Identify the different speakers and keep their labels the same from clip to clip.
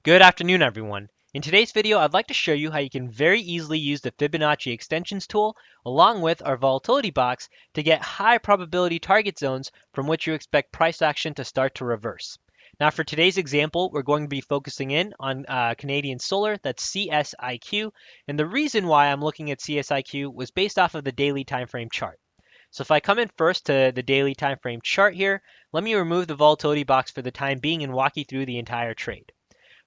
Speaker 1: Good afternoon, everyone. In today's video, I'd like to show you how you can very easily use the Fibonacci Extensions tool along with our Volatility Box to get high probability target zones from which you expect price action to start to reverse. Now, for today's example, we're going to be focusing in on Canadian Solar, that's CSIQ, and the reason why I'm looking at CSIQ was based off of the daily time frame chart. So if I come in first to the daily time frame chart here, let me remove the Volatility Box for the time being and walk you through the entire trade.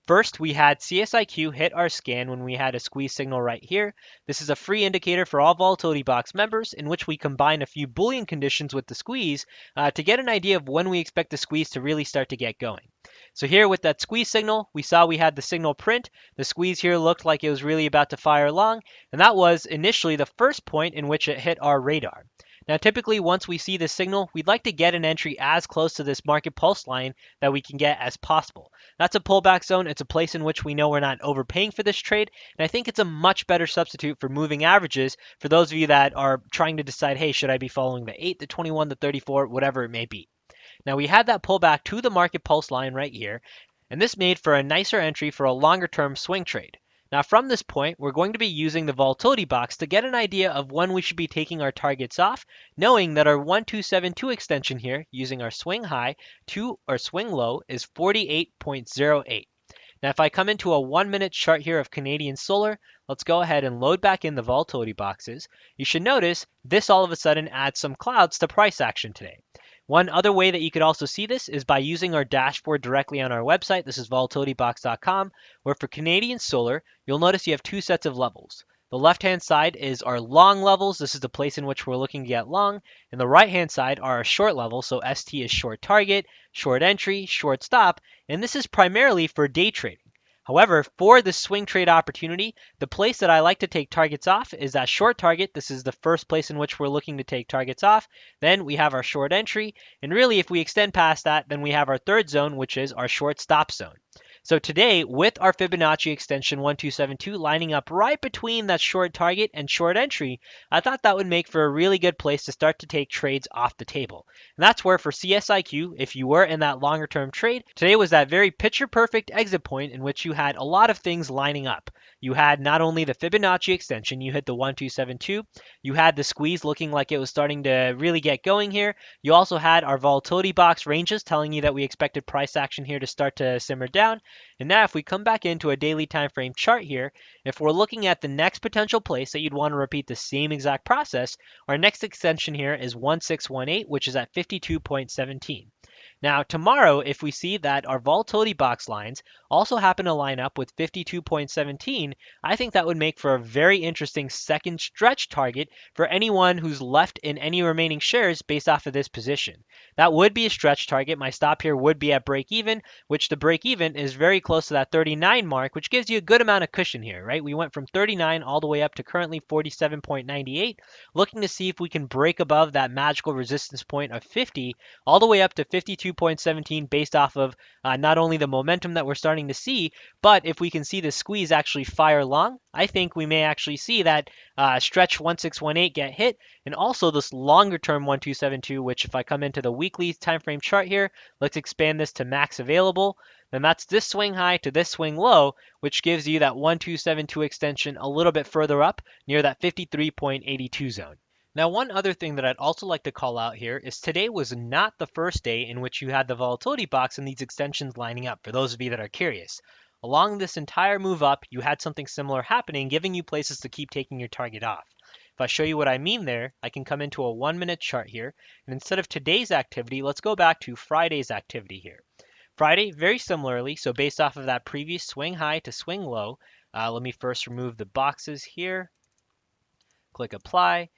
Speaker 1: First, we had CSIQ hit our scan when we had a squeeze signal right here. This is a free indicator for all Volatility Box members in which we combine a few Boolean conditions with the squeeze to get an idea of when we expect the squeeze to really start to get going. So here with that squeeze signal, we saw we had the signal print. The squeeze here looked like it was really about to fire long, and that was initially the first point in which it hit our radar. Now, typically, once we see this signal, we'd like to get an entry as close to this market pulse line that we can get as possible. That's a pullback zone. It's a place in which we know we're not overpaying for this trade. And I think it's a much better substitute for moving averages for those of you that are trying to decide, hey, should I be following the 8, the 21, the 34, whatever it may be. Now, we had that pullback to the market pulse line right here, and this made for a nicer entry for a longer term swing trade. Now from this point, we're going to be using the volatility box to get an idea of when we should be taking our targets off, knowing that our 1272 extension here, using our swing high to our swing low, is 48.08. Now if I come into a 1-minute chart here of Canadian Solar, let's go ahead and load back in the volatility boxes. You should notice this all of a sudden adds some clouds to price action today. One other way that you could also see this is by using our dashboard directly on our website. This is volatilitybox.com, where for Canadian Solar, you'll notice you have two sets of levels. The left-hand side is our long levels. This is the place in which we're looking to get long. And the right-hand side are our short levels. So ST is short target, short entry, short stop. And this is primarily for day trading. However, for the swing trade opportunity, the place that I like to take targets off is that short target. This is the first place in which we're looking to take targets off. Then we have our short entry. And really, if we extend past that, then we have our third zone, which is our short stop zone. So today, with our Fibonacci extension 1272 lining up right between that short target and short entry, I thought that would make for a really good place to start to take trades off the table. And that's where for CSIQ, if you were in that longer term trade, today was that very picture perfect exit point in which you had a lot of things lining up. You had not only the Fibonacci extension, you hit the 1272, you had the squeeze looking like it was starting to really get going here. You also had our volatility box ranges telling you that we expected price action here to start to simmer down. And now if we come back into a daily time frame chart here, if we're looking at the next potential place that you'd want to repeat the same exact process, our next extension here is 1618, which is at 52.17. Now, tomorrow, if we see that our volatility box lines also happen to line up with 52.17, I think that would make for a very interesting second stretch target for anyone who's left in any remaining shares based off of this position. That would be a stretch target. My stop here would be at break even, which the break even is very close to that 39 mark, which gives you a good amount of cushion here, right? We went from 39 all the way up to currently 47.98, looking to see if we can break above that magical resistance point of 50 all the way up to 52.17 based off of not only the momentum that we're starting to see, but if we can see the squeeze actually fire long, I think we may actually see that stretch 1618 get hit, and also this longer term 1272, which if I come into the weekly time frame chart here, let's expand this to max available, then that's this swing high to this swing low, which gives you that 1272 extension a little bit further up near that 53.82 zone. Now, one other thing that I'd also like to call out here is today was not the first day in which you had the volatility box and these extensions lining up, for those of you that are curious. Along this entire move up, you had something similar happening, giving you places to keep taking your target off. If I show you what I mean there, I can come into a 1-minute chart here, and instead of today's activity, let's go back to Friday's activity here. Friday, very similarly, so based off of that previous swing high to swing low, let me first remove the boxes here, click apply.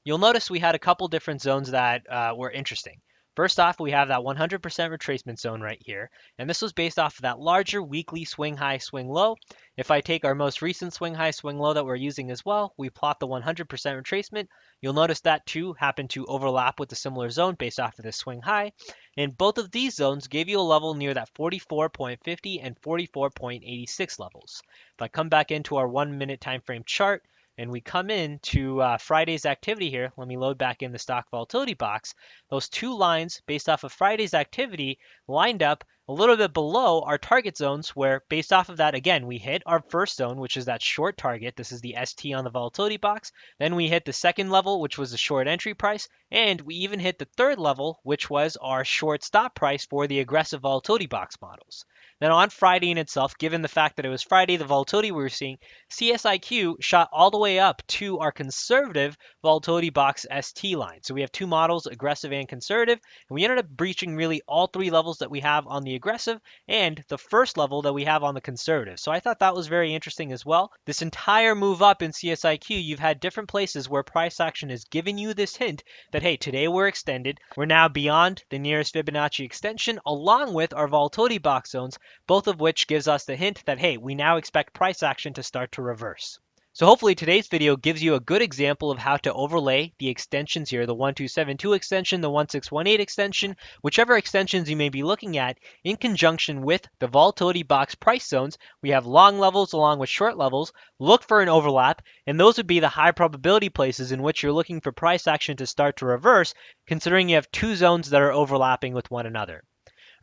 Speaker 1: You'll notice we had a couple different zones that were interesting. First off, we have that 100% retracement zone right here, and this was based off of that larger weekly swing high, swing low. If I take our most recent swing high, swing low that we're using as well, we plot the 100% retracement. You'll notice that too happened to overlap with a similar zone based off of this swing high. And both of these zones gave you a level near that 44.50 and 44.86 levels. If I come back into our 1-minute time frame chart, and we come in to Friday's activity here, let me load back in the stock volatility box. Those two lines based off of Friday's activity lined up a little bit below our target zones where based off of that, again, we hit our first zone, which is that short target. This is the ST on the volatility box. Then we hit the second level, which was the short entry price. And we even hit the third level, which was our short stop price for the aggressive volatility box models. Then on Friday in itself, given the fact that it was Friday, the volatility we were seeing, CSIQ shot all the way up to our conservative volatility box ST line. So we have two models, aggressive and conservative, and we ended up breaching really all three levels that we have on the aggressive and the first level that we have on the conservative. So I thought that was very interesting as well. This entire move up in CSIQ, you've had different places where price action is giving you this hint that, hey, today we're extended. We're now beyond the nearest Fibonacci extension along with our volatility box zones, both of which gives us the hint that, hey, we now expect price action to start to reverse. So hopefully today's video gives you a good example of how to overlay the extensions here, the 1272 extension, the 1618 extension, whichever extensions you may be looking at in conjunction with the volatility box price zones. We have long levels along with short levels. Look for an overlap, and those would be the high probability places in which you're looking for price action to start to reverse, considering you have two zones that are overlapping with one another.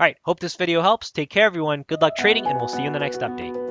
Speaker 1: All right, hope this video helps. Take care, everyone. Good luck trading, and we'll see you in the next update.